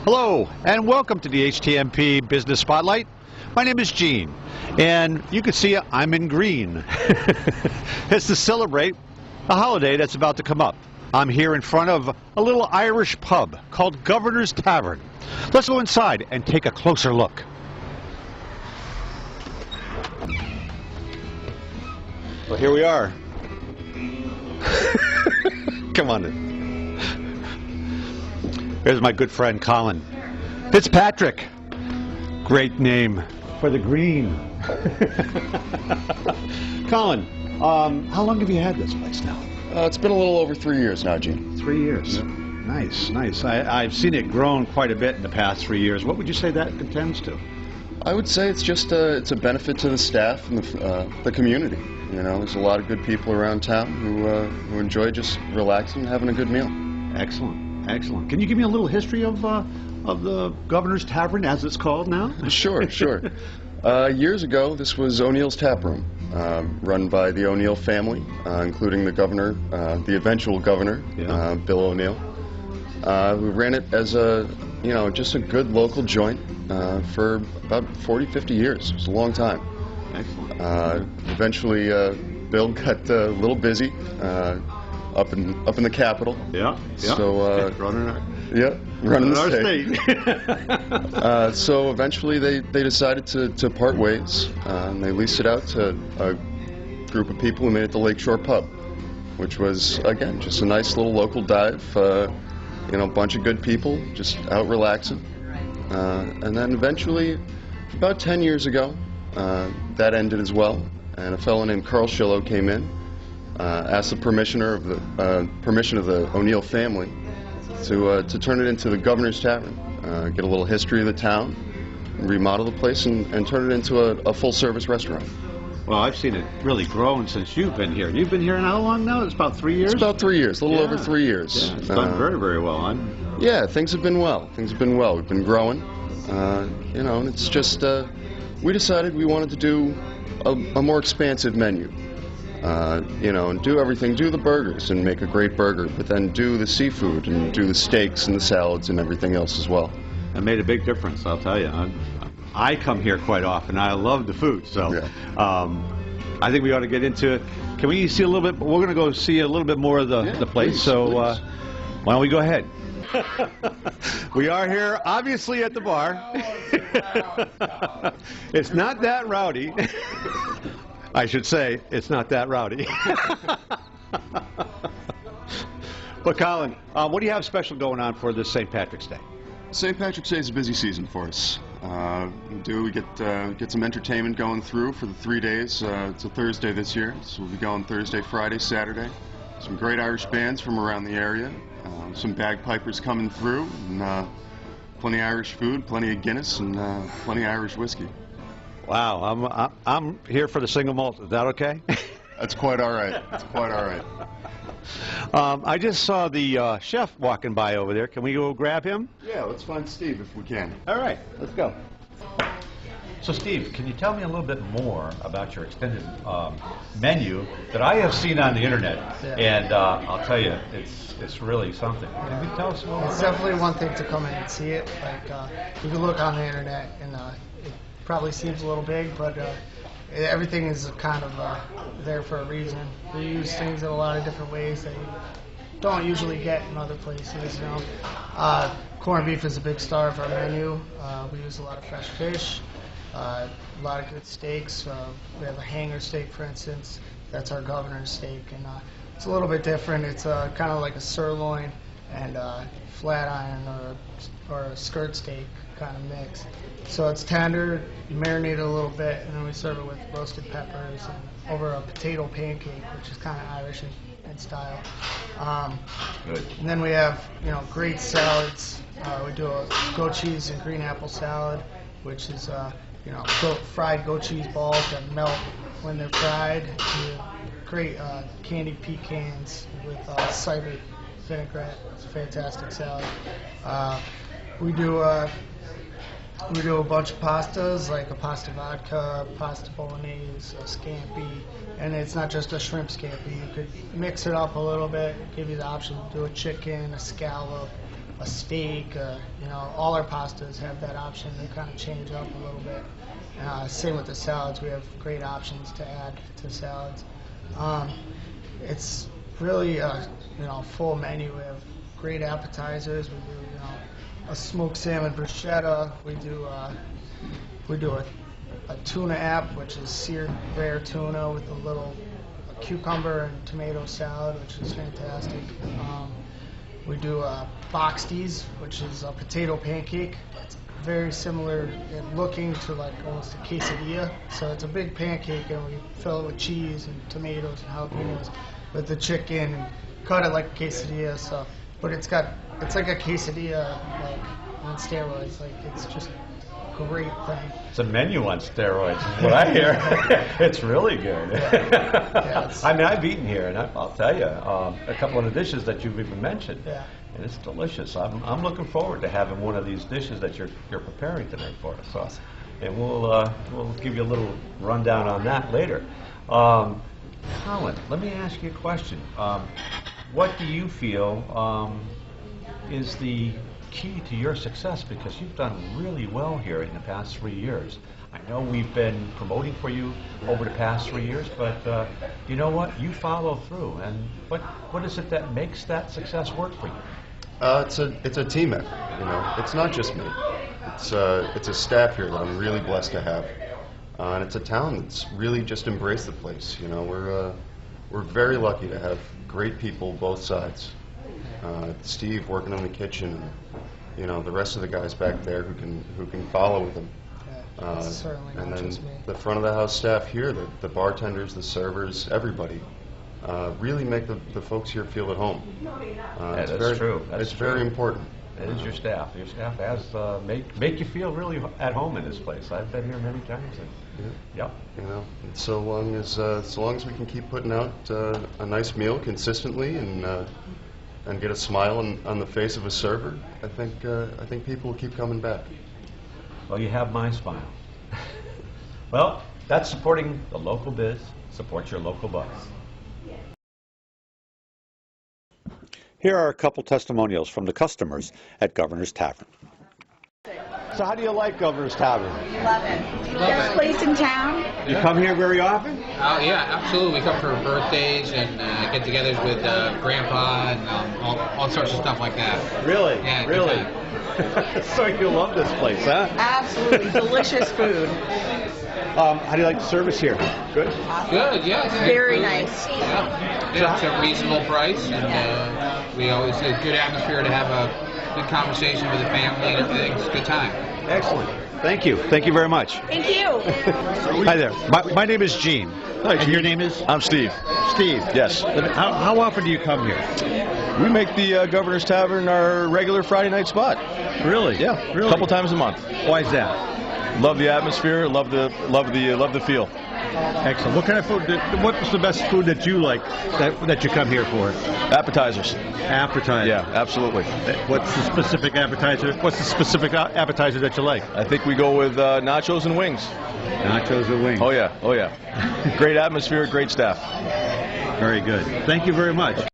Hello, and welcome to the HTNP Business Spotlight. My name is Gene, and you can see I'm in green. It's to celebrate a holiday that's about to come up. I'm here in front of a little Irish pub called Governor's Tavern. Let's go inside and take a closer look. Well, here we are. Come on in. Here's my good friend Colin Fitzpatrick. Great name for the green. Colin, how long have you had this place now? It's been a little over 3 years now, Gene. 3 years. Yep. Nice, nice. I've seen it grown quite a bit in the past 3 years. What would you say that contends to? I would say it's just it's a benefit to the staff and the community. You know, there's a lot of good people around town who enjoy just relaxing and having a good meal. Excellent, excellent. Can you give me a little history of the Governor's Tavern, as it's called now? Sure, sure. Years ago, this was O'Neill's Tap Room, run by the O'Neill family, including the governor, the eventual governor, Yeah. Bill O'Neill, who ran it as just a good local joint for about 40, 50 years. It was a long time. Excellent. Eventually, Bill got a little busy up in the Capitol. Yeah. So running the state. So eventually, they decided to part ways, and they leased it out to a group of people who made it the Lakeshore Pub, which was again just a nice little local dive. A bunch of good people just out relaxing, and then eventually, about 10 years ago, that ended as well, and a fellow named Carl Schillo came in, asked the permission of the O'Neill family to turn it into the Governor's Tavern, get a little history of the town, remodel the place, and turn it into a full-service restaurant. Well, I've seen it really grown since you've been here. You've been here how long now? It's about 3 years? It's about 3 years, a little over 3 years. Yeah, it's done very, very well. Yeah, things have been well. Things have been well. We've been growing, and it's just, we decided we wanted to do a more expansive menu. And do everything, do the burgers and make a great burger, but then do the seafood and do the steaks and the salads and everything else as well. It made a big difference, I'll tell you. I come here quite often. I love the food, so yeah. I think we ought to get into it. Can we see a little bit? We're going to go see a little bit more of the place, please, so please. Why don't we go ahead? We are here, obviously, at the bar. It's not that rowdy. I should say, it's not that rowdy. But Colin, what do you have special going on for this St. Patrick's Day? St. Patrick's Day is a busy season for us. We get some entertainment going through for the 3 days. It's a Thursday this year, so we'll be going Thursday, Friday, Saturday. Some great Irish bands from around the area. Some bagpipers coming through, and plenty of Irish food, plenty of Guinness, and plenty of Irish whiskey. Wow, I'm here for the single malt. Is that okay? That's quite all right. That's quite all right. I just saw the chef walking by over there. Can we go grab him? Yeah, let's find Steve if we can. All right, let's go. So Steve, can you tell me a little bit more about your extended menu that I have seen on the internet? Yeah. And I'll tell you, it's really something. Can you tell us a little It's more? definitely one thing to come in and see it. You can look on the internet, and it probably seems a little big, but everything is kind of there for a reason. We use things in a lot of different ways that you don't usually get in other places. Corned beef is a big star of our menu. We use a lot of fresh fish, a lot of good steaks. We have a hanger steak, for instance. That's our Governor's steak, and it's a little bit different. It's kind of like a sirloin and flat iron or a skirt steak kind of mix. So it's tender, you marinate it a little bit, and then we serve it with roasted peppers and over a potato pancake, which is kind of Irish in style. Good. And then we have, great salads. We do a goat cheese and green apple salad, which is, fried goat cheese balls that melt when they're fried. Great candied pecans with cider vinaigrette. It's a fantastic salad. We do a bunch of pastas, like a pasta vodka, pasta bolognese, a scampi, and it's not just a shrimp scampi. You could mix it up a little bit, give you the option to do a chicken, a scallop, a steak. You know, all our pastas have that option. They kind of change up a little bit. Same with the salads. We have great options to add to salads. It's really you know, full menu. We have great appetizers. We do, you know, a smoked salmon bruschetta. We do a tuna app, which is seared rare tuna with a little cucumber and tomato salad, which is fantastic. We do boxties, which is a potato pancake. It's very similar in looking to like almost a quesadilla. So it's a big pancake, and we fill it with cheese and tomatoes and jalapenos with the chicken and cut it like a quesadilla. So, but it's like a quesadilla like on steroids. Like it's just a great thing. It's a menu on steroids, is what I hear. It's really good. Yeah, I mean, I've eaten here, and I'll tell you, a couple of the dishes that you've even mentioned, and it's delicious. I'm looking forward to having one of these dishes that you're preparing tonight for us. So, and we'll give you a little rundown on that later. Colin, let me ask you a question. What do you feel is the key to your success, because you've done really well here in the past 3 years? I know we've been promoting for you over the past 3 years, but you know what? You follow through. And what is it that makes that success work for you? It's a team effort. You know, it's not just me. It's a staff here that I'm really blessed to have, and it's a town that's really just embraced the place. You know, we're very lucky to have great people both sides. Steve working on the kitchen, and you know, the rest of the guys back there who can follow with him. And then the front of the house staff here, the bartenders, the servers, everybody, really make the folks here feel at home. That's true. It's very important. It is your staff. Your staff has make you feel really at home in this place. I've been here many times. And, yeah. You know, and so long as we can keep putting out a nice meal consistently and get a smile on the face of a server, I think people will keep coming back. Well, you have my smile. Well, that's supporting the local biz. Support your local buzz. Here are a couple testimonials from the customers at Governor's Tavern. So how do you like Governor's Tavern? Love it. Best place in town. You come here very often? Yeah, absolutely. We come for birthdays and get-togethers with Grandpa and all sorts of stuff like that. Really? Yeah, really. So you love this place, huh? Absolutely. Delicious food. How do you like the service here? Good? Good, yeah. Very nice. Yeah, it's a reasonable price, and we always have a good atmosphere to have a good conversation with the family and everything. It's a good time. Excellent. Thank you. Thank you very much. Thank you. Hi there. My name is Gene. Hi, Gene. And your name is? I'm Steve. Steve. Yes. How often do you come here? We make the Governor's Tavern our regular Friday night spot. Really? Yeah. Really? A couple times a month. Why is that? Love the atmosphere. Love the feel. Excellent. What kind of food? What's the best food that you like that you come here for? Appetizers. Appetizer. Yeah, absolutely. What's the specific appetizer? What's the specific appetizer that you like? I think we go with nachos and wings. Nachos and wings. Oh yeah. Oh yeah. Great atmosphere. Great staff. Very good. Thank you very much.